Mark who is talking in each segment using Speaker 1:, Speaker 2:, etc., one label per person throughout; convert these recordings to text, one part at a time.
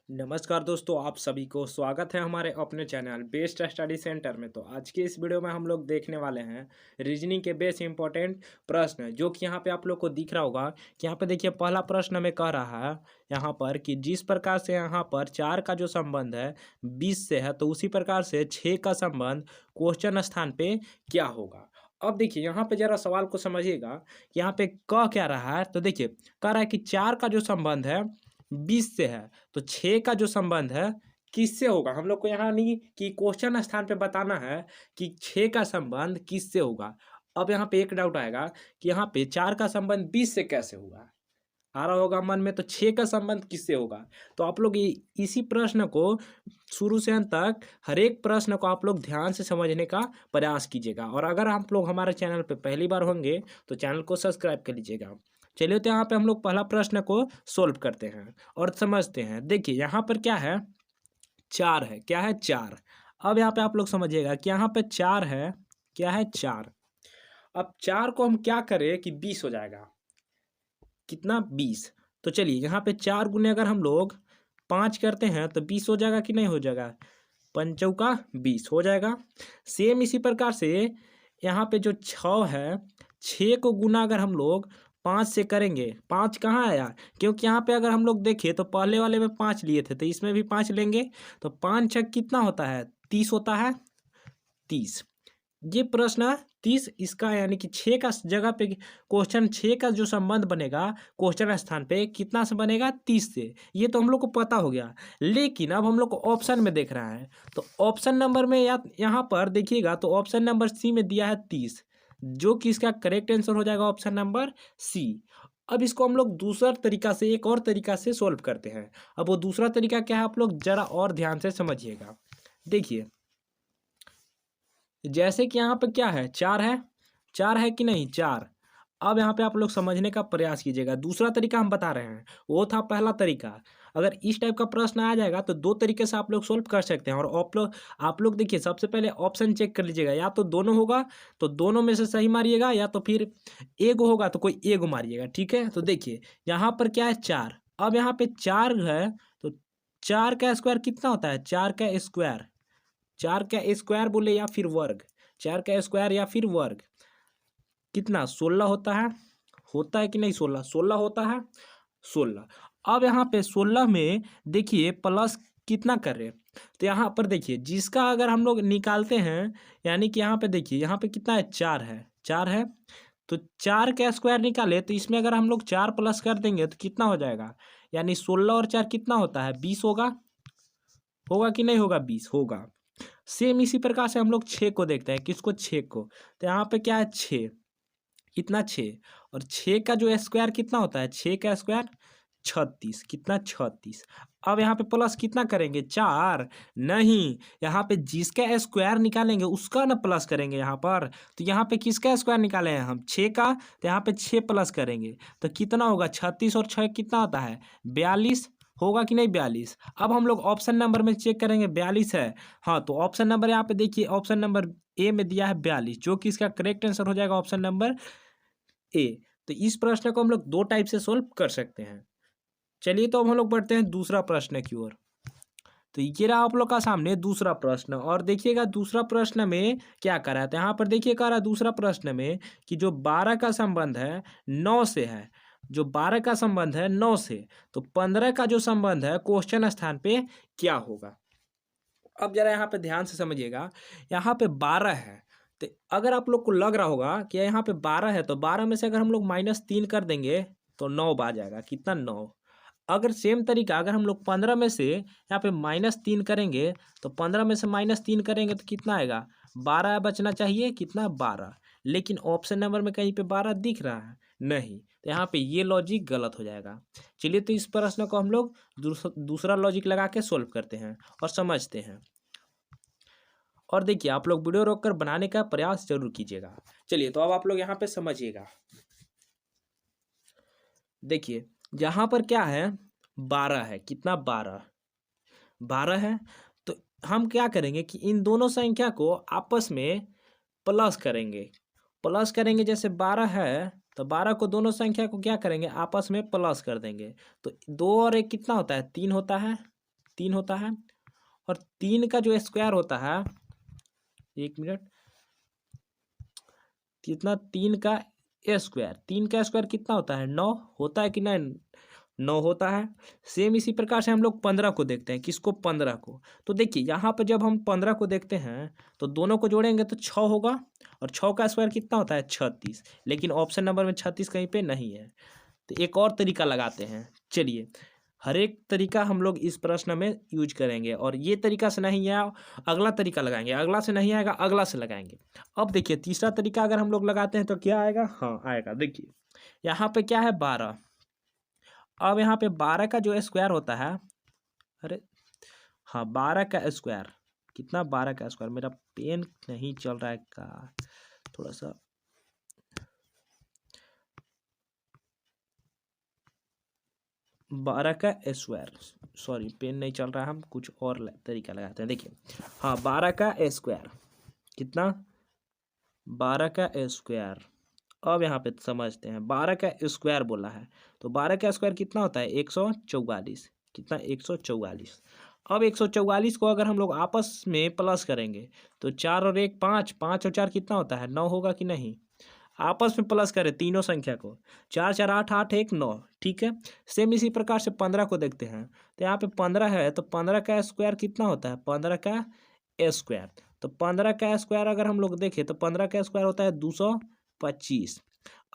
Speaker 1: नमस्कार दोस्तों, आप सभी को स्वागत है हमारे अपने चैनल बेस्ट स्टडी सेंटर में। तो आज की इस वीडियो में हम लोग देखने वाले हैं रीजनिंग के बेस्ट इंपॉर्टेंट प्रश्न, जो कि यहाँ पे आप लोग को दिख रहा होगा कि यहाँ पे देखिए पहला प्रश्न हमें कह रहा है यहाँ पर कि जिस प्रकार से यहाँ पर 4 का जो संबंध है 20 से है, तो उसी प्रकार से 6 का संबंध क्वेश्चन स्थान पे क्या होगा। अब देखिए यहाँ पे जरा सवाल को समझिएगा कि यहाँ पे कह क्या रहा है। तो देखिए कह रहा है कि 4 का जो संबंध है 20 से है, तो 6 का जो संबंध है किससे होगा। हम लोग को यहाँ नहीं कि क्वेश्चन स्थान पे बताना है कि 6 का संबंध किससे होगा। अब यहाँ पे एक डाउट आएगा कि यहाँ पे 4 का संबंध 20 से कैसे होगा, आ रहा होगा मन में। तो 6 का संबंध किससे होगा। तो आप लोग इसी प्रश्न को शुरू से अंत तक हर एक प्रश्न को आप लोग ध्यान से समझने का प्रयास कीजिएगा। और अगर आप लोग हमारे चैनल पे पहली बार होंगे तो चैनल को सब्सक्राइब कर लीजिएगा। चलिए तो यहाँ पे हम लोग पहला प्रश्न को सोल्व करते हैं और समझते हैं। देखिए यहाँ पर क्या है, 4 है। क्या है, 4। अब यहाँ पे आप लोग समझिएगा कि यहाँ पे 4 है। क्या है, 4। अब 4 को हम क्या करें कि 20 हो जाएगा। कितना, 20। तो चलिए यहाँ पे 4 गुने अगर हम लोग 5 करते हैं तो 20 हो जाएगा कि नहीं हो जाएगा। 5 चौका 20 हो जाएगा। सेम इसी प्रकार से यहाँ पे जो 6 है, 6 को गुना अगर हम लोग 5 से करेंगे, 5 कहाँ आया, क्योंकि यहाँ पे अगर हम लोग देखें तो पहले वाले में 5 लिए थे तो इसमें भी 5 लेंगे, तो 5 छक कितना होता है, 30 होता है। 30 ये प्रश्न 30 इसका यानी कि 6 का जगह पे क्वेश्चन 6 का जो संबंध बनेगा क्वेश्चन स्थान पे कितना से बनेगा, 30 से। ये तो हम लोग को पता हो गया। लेकिन अब हम लोग को ऑप्शन में देख रहा है, तो ऑप्शन नंबर में या यहाँ पर देखिएगा तो ऑप्शन नंबर सी में दिया है 30, जो कि इसका करेक्ट आंसर हो जाएगा ऑप्शन नंबर सी। अब इसको हम लोग दूसरा तरीका से, एक और तरीका से सोल्व करते हैं। अब वो दूसरा तरीका क्या है, आप लोग जरा और ध्यान से समझिएगा। देखिए जैसे कि यहाँ पे क्या है, 4 है। 4 है कि नहीं, 4। अब यहाँ पे आप लोग समझने का प्रयास कीजिएगा। दूसरा तरीका हम बता रहे हैं, वो था पहला तरीका। अगर इस टाइप का प्रश्न आ जाएगा तो दो तरीके से आप लोग सोल्व कर सकते हैं। और आप लोग देखिए सबसे पहले ऑप्शन चेक कर लीजिएगा, या तो दोनों होगा तो दोनों में से सही मारिएगा, या तो फिर एगो होगा तो कोई एगो मारिएगा। ठीक है, तो देखिए यहाँ पर क्या है, 4। अब यहाँ पे 4 है तो 4 का स्क्वायर कितना होता है, 4 का स्क्वायर। 4 का स्क्वायर बोले या फिर वर्ग, 4 का स्क्वायर या फिर वर्ग कितना, 16 होता है कि नहीं, 16 16 होता है, 16। अब यहाँ पे 16 में देखिए प्लस कितना कर रहे हैं, तो यहाँ पर देखिए जिसका अगर हम लोग निकालते हैं, यानी कि यहाँ पे देखिए यहाँ पे कितना है, 4 है। 4 है तो 4 का स्क्वायर निकाले तो इसमें अगर हम लोग 4 प्लस कर देंगे तो कितना हो जाएगा, यानी 16 और 4 कितना होता है, 20 होगा। होगा कि नहीं होगा, 20 होगा। सेम इसी प्रकार से हम लोग 6 को देखते हैं, किसको, 6 को। तो यहाँ पे क्या है, 6, इतना 6। और 6 का जो स्क्वायर कितना होता है, 6 का स्क्वायर 36, कितना, 36। अब यहाँ पे प्लस कितना करेंगे, 4 नहीं, यहाँ पे जिसका स्क्वायर निकालेंगे उसका ना प्लस करेंगे यहाँ पर। तो यहाँ पे किसका स्क्वायर निकाले हैं हम, 6 का, तो यहाँ पे 6 प्लस करेंगे तो कितना होगा, 36 और 6 कितना होता है, 42। होगा कि नहीं, 42। अब हम लोग ऑप्शन नंबर में चेक करेंगे, 42 है। हाँ, तो ऑप्शन नंबर यहाँ पे देखिए, ऑप्शन नंबर ए में दिया है 42, जो कि इसका करेक्ट आंसर हो जाएगा ऑप्शन नंबर ए। तो इस प्रश्न को हम लोग दो टाइप से सोल्व कर सकते हैं। चलिए तो अब हम लोग बढ़ते हैं दूसरा प्रश्न की ओर। तो ये रहा आप लोग का सामने दूसरा प्रश्न, और देखिएगा दूसरा प्रश्न में क्या करा है। तो यहाँ पर देखिए कह रहा है दूसरा प्रश्न में कि जो 12 का संबंध है 9 से है, जो 12 का संबंध है 9 से, तो 15 का जो संबंध है क्वेश्चन स्थान पे क्या होगा। अब जरा यहाँ पे ध्यान से समझिएगा, यहाँ पे 12 है। तो अगर आप लोग को लग रहा होगा कि यहाँ पे 12 है, तो 12 में से अगर हम लोग -3 कर देंगे तो 9 आ जाएगा, कितना, 9। अगर सेम तरीका अगर हम लोग 15 में से यहाँ पे -3 करेंगे, तो 15 में से -3 करेंगे तो कितना आएगा, 12 बचना चाहिए, कितना, 12। लेकिन ऑप्शन नंबर में कहीं पे 12 दिख रहा है नहीं, तो यहाँ पे ये लॉजिक गलत हो जाएगा। चलिए तो इस प्रश्न को हम लोग दूसरा लॉजिक लगा के सोल्व करते हैं और समझते हैं। और देखिए आप लोग वीडियो रोककर बनाने का प्रयास जरूर कीजिएगा। चलिए तो अब आप लोग यहाँ पे समझिएगा। देखिए यहाँ पर क्या है, 12 है, कितना, 12 12 है। तो हम क्या करेंगे कि इन दोनों संख्या को आपस में प्लस करेंगे। प्लस करेंगे, जैसे 12 है तो 12 को दोनों संख्या को क्या करेंगे, आपस में प्लस कर देंगे। तो 2 और 1 कितना होता है, 3 होता है। 3 होता है, और 3 का जो स्क्वायर होता है, 1 मिनट, कितना, 3 का स्क्वायर कितना होता है, 9 होता है कि नहीं, 9 होता है। सेम इसी प्रकार से हम लोग 15 को देखते हैं, किसको, 15 को। तो देखिए यहाँ पर जब हम 15 को देखते हैं तो दोनों को जोड़ेंगे तो 6 होगा, और 6 का स्क्वायर कितना होता है, 36, लेकिन ऑप्शन नंबर में 36 कहीं पे नहीं है। तो एक और तरीका लगाते हैं, चलिए, हर एक तरीका हम लोग इस प्रश्न में यूज करेंगे, और ये तरीका से नहीं आया, अगला तरीका लगाएंगे, अगला से नहीं आएगा, अगला से लगाएंगे। अब देखिए तीसरा तरीका अगर हम लोग लगाते हैं तो क्या आएगा, हाँ आएगा, देखिए यहाँ पे क्या है, 12। अब यहाँ पे 12 का जो स्क्वायर होता है, अरे हाँ 12 का स्क्वायर कितना, 12 का स्क्वायर, मेरा पेन नहीं चल रहा है का, थोड़ा सा, 12 का स्क्वायर, सॉरी पेन नहीं चल रहा है, हम कुछ और तरीका लगाते हैं। देखिए हाँ 12 का स्क्वायर कितना, 12 का स्क्वायर। अब यहाँ पे समझते हैं, 12 का स्क्वायर बोला है तो 12 का स्क्वायर कितना होता है, 144, कितना, 144। अब 144 को अगर हम लोग आपस में प्लस करेंगे तो 4 और 1 5, 5 और 4 कितना होता है, 9 होगा कि नहीं। आपस में प्लस करें तीनों संख्या को, 4 4 8 8 1 9, ठीक है। सेम इसी प्रकार से 15 को देखते हैं, तो यहाँ पे 15 है तो 15 का स्क्वायर कितना होता है, 15 का स्क्वायर। तो 15 का स्क्वायर अगर हम लोग देखें तो 15 का स्क्वायर होता है 225।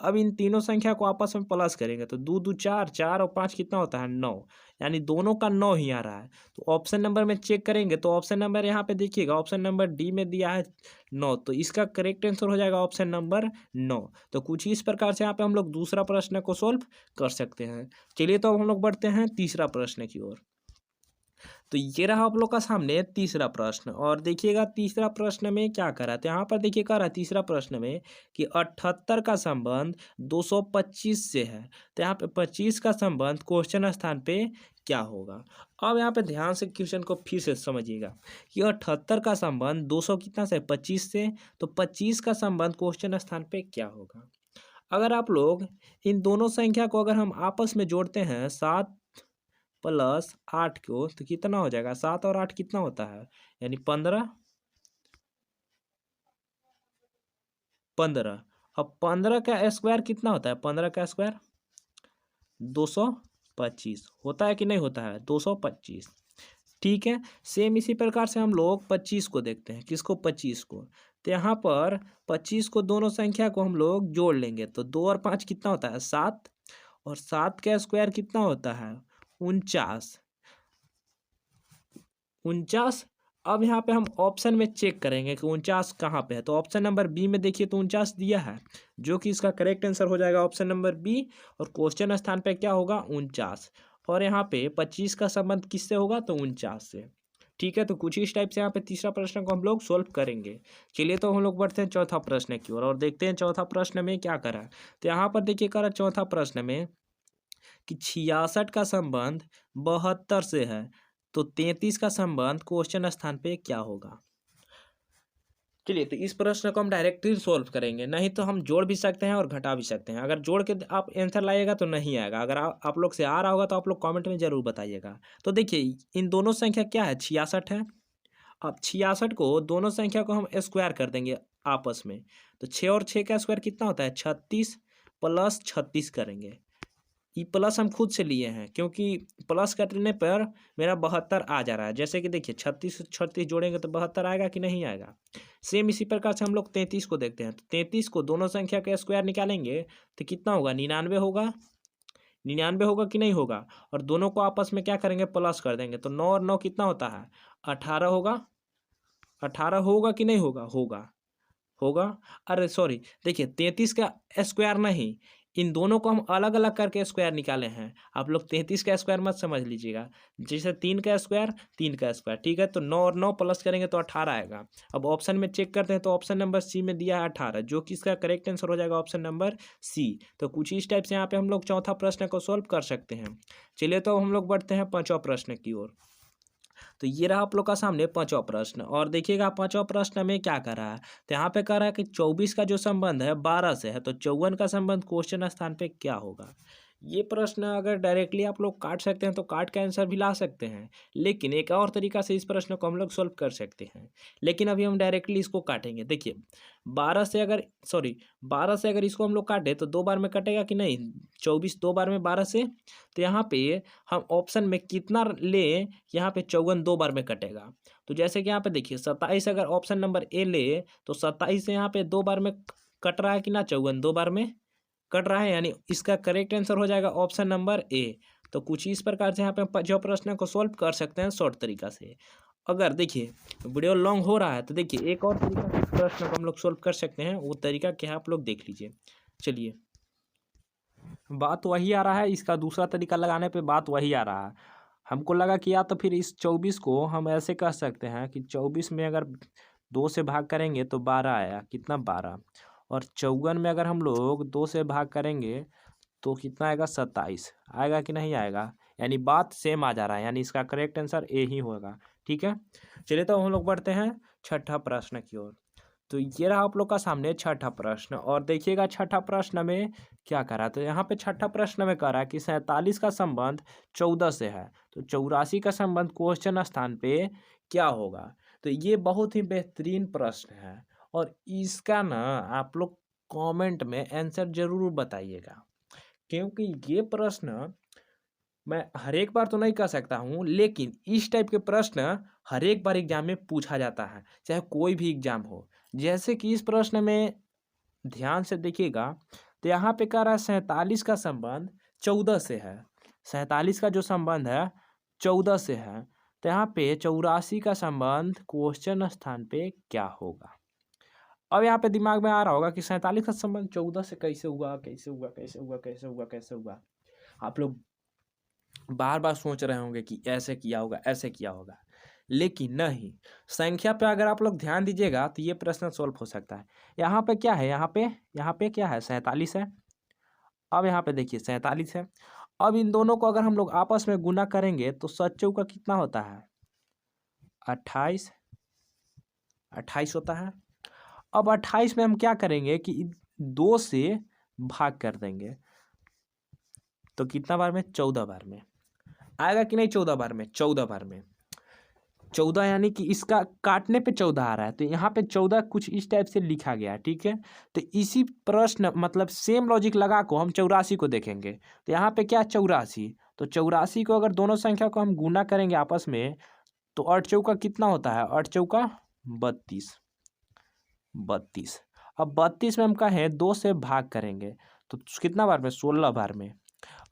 Speaker 1: अब इन तीनों संख्या को आपस में प्लस करेंगे तो 2 2 4, 4 और 5 कितना होता है, 9, यानी दोनों का 9 ही आ रहा है। तो ऑप्शन नंबर में चेक करेंगे तो ऑप्शन नंबर यहाँ पे देखिएगा, ऑप्शन नंबर डी में दिया है 9, तो इसका करेक्ट आंसर हो जाएगा ऑप्शन नंबर 9। तो कुछ इस प्रकार से यहाँ पे हम लोग दूसरा प्रश्न को सोल्व कर सकते हैं। चलिए तो अब हम लोग बढ़ते हैं तीसरा प्रश्न की ओर। तो ये रहा आप लोग का सामने तीसरा प्रश्न, और देखिएगा तीसरा प्रश्न में क्या करा, तो यहाँ पर देखिए कह रहा है तीसरा प्रश्न में कि 78 का संबंध 225 से है, तो यहाँ पे 25 का संबंध क्वेश्चन स्थान पे क्या होगा। अब यहाँ पे ध्यान से क्वेश्चन को फिर से समझिएगा कि 78 का संबंध 200 कितना से, 25 से, तो 25 का संबंध क्वेश्चन स्थान पे क्या होगा। अगर आप लोग इन दोनों संख्या को अगर हम आपस में जोड़ते हैं, 7 प्लस 8 को, तो कितना हो जाएगा, 7 और 8 कितना होता है, यानी 15, 15। अब 15 का स्क्वायर कितना होता है, 15 का स्क्वायर 225 होता है कि नहीं होता है, 225, ठीक है। सेम इसी प्रकार से हम लोग 25 को देखते हैं, किसको, 25 को। तो यहाँ पर 25 को दोनों संख्या को हम लोग जोड़ लेंगे तो 2 और 5 कितना होता है, 7, और 7 का स्क्वायर कितना होता है, 49, 49। अब यहाँ पे हम ऑप्शन में चेक करेंगे कि 49 कहाँ पे है, तो ऑप्शन नंबर बी में देखिए तो 49 दिया है, जो कि इसका करेक्ट आंसर हो जाएगा ऑप्शन नंबर बी, और क्वेश्चन स्थान पे क्या होगा, 49, और यहाँ पे 25 का संबंध किससे होगा, तो 49 से, ठीक है। तो कुछ इस टाइप से यहाँ पे तीसरा प्रश्न को हम लोग सोल्व करेंगे। चलिए तो हम लोग बढ़ते हैं चौथा प्रश्न की ओर, और देखते हैं चौथा प्रश्न में क्या करा। तो यहाँ पर देखिए करा चौथा प्रश्न में कि 66 का संबंध 72 से है, तो 33 का संबंध क्वेश्चन स्थान पे क्या होगा। चलिए तो इस प्रश्न को हम डायरेक्टली सॉल्व करेंगे, नहीं तो हम जोड़ भी सकते हैं और घटा भी सकते हैं। अगर जोड़ के आप आंसर लाइएगा तो नहीं आएगा, अगर आप लोग से आ रहा होगा तो आप लोग कमेंट में जरूर बताइएगा। तो देखिए इन दोनों संख्या क्या है, 66 है। अब 66 को दोनों संख्या को हम स्क्वायर कर देंगे आपस में, तो 6 और 6 का स्क्वायर कितना होता है, 36, प्लस 36 करेंगे। ये प्लस हम खुद से लिए हैं क्योंकि प्लस करने पर मेरा 72 आ जा रहा है। जैसे कि देखिए 36 से 36 जोड़ेंगे तो 72 आएगा कि नहीं आएगा। सेम इसी प्रकार से हम लोग 33 को देखते हैं, तो 33 को दोनों संख्या का स्क्वायर निकालेंगे तो कितना होगा, 99 होगा, 99 होगा कि नहीं होगा। और दोनों को आपस में क्या करेंगे, प्लस कर देंगे, तो 9 और 9 कितना होता है, 18 होगा। 18 होगा कि नहीं होगा, होगा, होगा। अरे सॉरी, देखिए 33 का स्क्वायर नहीं, इन दोनों को हम अलग अलग करके स्क्वायर निकाले हैं। आप लोग 33 का स्क्वायर मत समझ लीजिएगा, जैसे 3 का स्क्वायर, 3 का स्क्वायर, ठीक है। तो 9 और 9 प्लस करेंगे तो 18 आएगा। अब ऑप्शन में चेक करते हैं तो ऑप्शन नंबर सी में दिया है 18, जो कि इसका करेक्ट आंसर हो जाएगा ऑप्शन नंबर सी। तो कुछ इस टाइप से यहाँ पे हम लोग चौथा प्रश्न को सॉल्व कर सकते हैं। चलिए तो हम लोग बढ़ते हैं पांचवा प्रश्न की ओर। तो ये रहा आप लोग का सामने पांचवा प्रश्न, और देखिएगा पांचवा प्रश्न में क्या कर रहा है। तो यहाँ पे कह रहा है कि 24 का जो संबंध है 12 से है, तो 54 का संबंध क्वेश्चन स्थान पे क्या होगा। ये प्रश्न अगर डायरेक्टली आप लोग काट सकते हैं तो काट के आंसर भी ला सकते हैं, लेकिन एक और तरीका से इस प्रश्न को हम लोग सॉल्व कर सकते हैं। लेकिन अभी हम डायरेक्टली इसको काटेंगे। देखिए 12 से अगर इसको हम लोग काटें तो 2 बार में कटेगा कि नहीं, 24 2 बार में 12 से, तो यहाँ पे हम ऑप्शन में कितना लें, यहाँ पे 54 2 बार में कटेगा। तो जैसे कि यहाँ पे देखिए 27 अगर ऑप्शन नंबर ए ले तो 27 से यहाँ पे 2 बार में कट रहा है कि ना, 54 2 बार में कट रहा है, यानी इसका करेक्ट आंसर हो जाएगा ऑप्शन नंबर ए। तो कुछ इस प्रकार से यहाँ पे हम जो प्रश्न को सॉल्व कर सकते हैं शॉर्ट तरीका से। अगर देखिए वीडियो लॉन्ग हो रहा है तो देखिए एक और तरीका से प्रश्न को हम लोग सॉल्व कर सकते हैं। वो तरीका क्या है आप लोग देख लीजिए। चलिए, बात वही आ रहा है, इसका दूसरा तरीका लगाने पे बात वही आ रहा है। हमको लगा कि या तो फिर इस 24 को हम ऐसे कह सकते हैं कि 24 में अगर 2 से भाग करेंगे तो 12 आया, कितना 12, और 54 में अगर हम लोग 2 से भाग करेंगे तो कितना आएगा, 27 आएगा कि नहीं आएगा। यानी बात सेम आ जा रहा है, यानी इसका करेक्ट आंसर ए ही होगा। ठीक है, चलिए तो हम लोग बढ़ते हैं छठा प्रश्न की ओर। तो ये रहा आप लोग का सामने छठा प्रश्न, और देखिएगा छठा प्रश्न में क्या करा। तो यहाँ पे छठा प्रश्न में कह रहा है कि 47 का संबंध 14 से है, तो 84 का संबंध क्वेश्चन स्थान पे क्या होगा। तो ये बहुत ही बेहतरीन प्रश्न है, और इसका ना आप लोग कमेंट में आंसर जरूर बताइएगा, क्योंकि ये प्रश्न मैं हर एक बार तो नहीं कह सकता हूँ, लेकिन इस टाइप के प्रश्न हर एक बार एग्जाम में पूछा जाता है, चाहे कोई भी एग्जाम हो। जैसे कि इस प्रश्न में ध्यान से देखिएगा, तो यहाँ पे कह रहा है 47 का संबंध 14 से है। 47 का जो संबंध है 14 से है, तो यहाँ पे 84 का संबंध क्वेश्चन स्थान पे क्या होगा। अब यहाँ पे दिमाग में आ रहा होगा कि 47 का संबंध 14 से कैसे हुआ, कैसे हुआ, कैसे हुआ, कैसे हुआ, कैसे हुआ। आप लोग बार बार सोच रहे होंगे कि ऐसे किया होगा, ऐसे किया होगा, लेकिन नहीं। संख्या पे अगर आप लोग ध्यान दीजिएगा तो ये प्रश्न सॉल्व हो सकता है। यहाँ पे क्या है, यहाँ पे क्या है, 47 है। अब यहाँ पे देखिए 47 है। अब इन दोनों को अगर हम लोग आपस में गुना करेंगे तो 7 चौका कितना होता है, 28 28 होता है। अब 28 में हम क्या करेंगे कि 2 से भाग कर देंगे, तो कितना बार में, 14 बार में आएगा कि नहीं, 14 बार में, 14 बार में 14, यानी कि इसका काटने पे 14 आ रहा है, तो यहाँ पे 14 कुछ इस टाइप से लिखा गया है। ठीक है, तो इसी प्रश्न मतलब सेम लॉजिक लगा को हम 84 को देखेंगे। तो यहाँ पे क्या, 84, तो 84 को अगर दोनों संख्या को हम गुना करेंगे आपस में तो 8 चौका कितना होता है, 8 चौका 32। अब 32 में हम कहें 2 से भाग करेंगे तो कितना बार में, 16 बार में।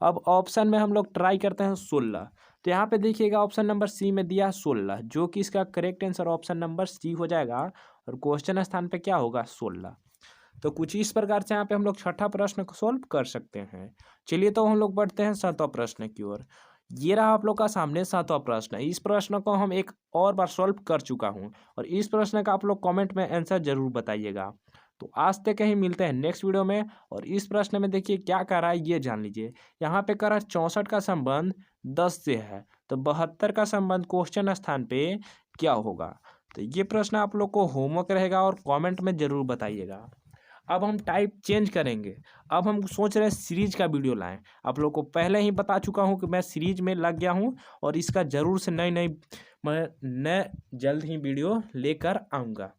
Speaker 1: अब ऑप्शन में हम लोग ट्राई करते हैं 16, तो यहाँ पे देखिएगा ऑप्शन नंबर सी में दिया 16, जो कि इसका correct answer option number C हो जाएगा, और क्वेश्चन स्थान पे क्या होगा, 16। तो कुछ इस प्रकार से यहाँ पे हम लोग छठा प्रश्न को सॉल्व कर सकते हैं। चलिए तो हम लोग बढ़ते हैं सातवां प्रश्न की ओर। ये रहा आप लोग का सामने सातवां प्रश्न। इस प्रश्न को हम एक और बार सॉल्व कर चुका हूँ, और इस प्रश्न का आप लोग कमेंट में आंसर जरूर बताइएगा। तो आज तक ही, मिलते हैं नेक्स्ट वीडियो में। और इस प्रश्न में देखिए क्या कर रहा है ये जान लीजिए। यहाँ पे कर रहा है 64 का संबंध 10 से है, तो 72 का संबंध क्वेश्चन स्थान पे क्या होगा। तो ये प्रश्न आप लोग को होमवर्क रहेगा, और कमेंट में जरूर बताइएगा। अब हम टाइप चेंज करेंगे। अब हम सोच रहे हैं सीरीज का वीडियो लाएं। आप लोग को पहले ही बता चुका हूं कि मैं सीरीज में लग गया हूं, और इसका जरूर से मैं जल्द ही वीडियो लेकर आऊँगा।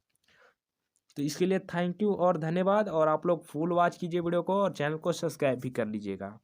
Speaker 1: तो इसके लिए थैंक यू और धन्यवाद, और आप लोग फुल वॉच कीजिए वीडियो को, और चैनल को सब्सक्राइब भी कर लीजिएगा।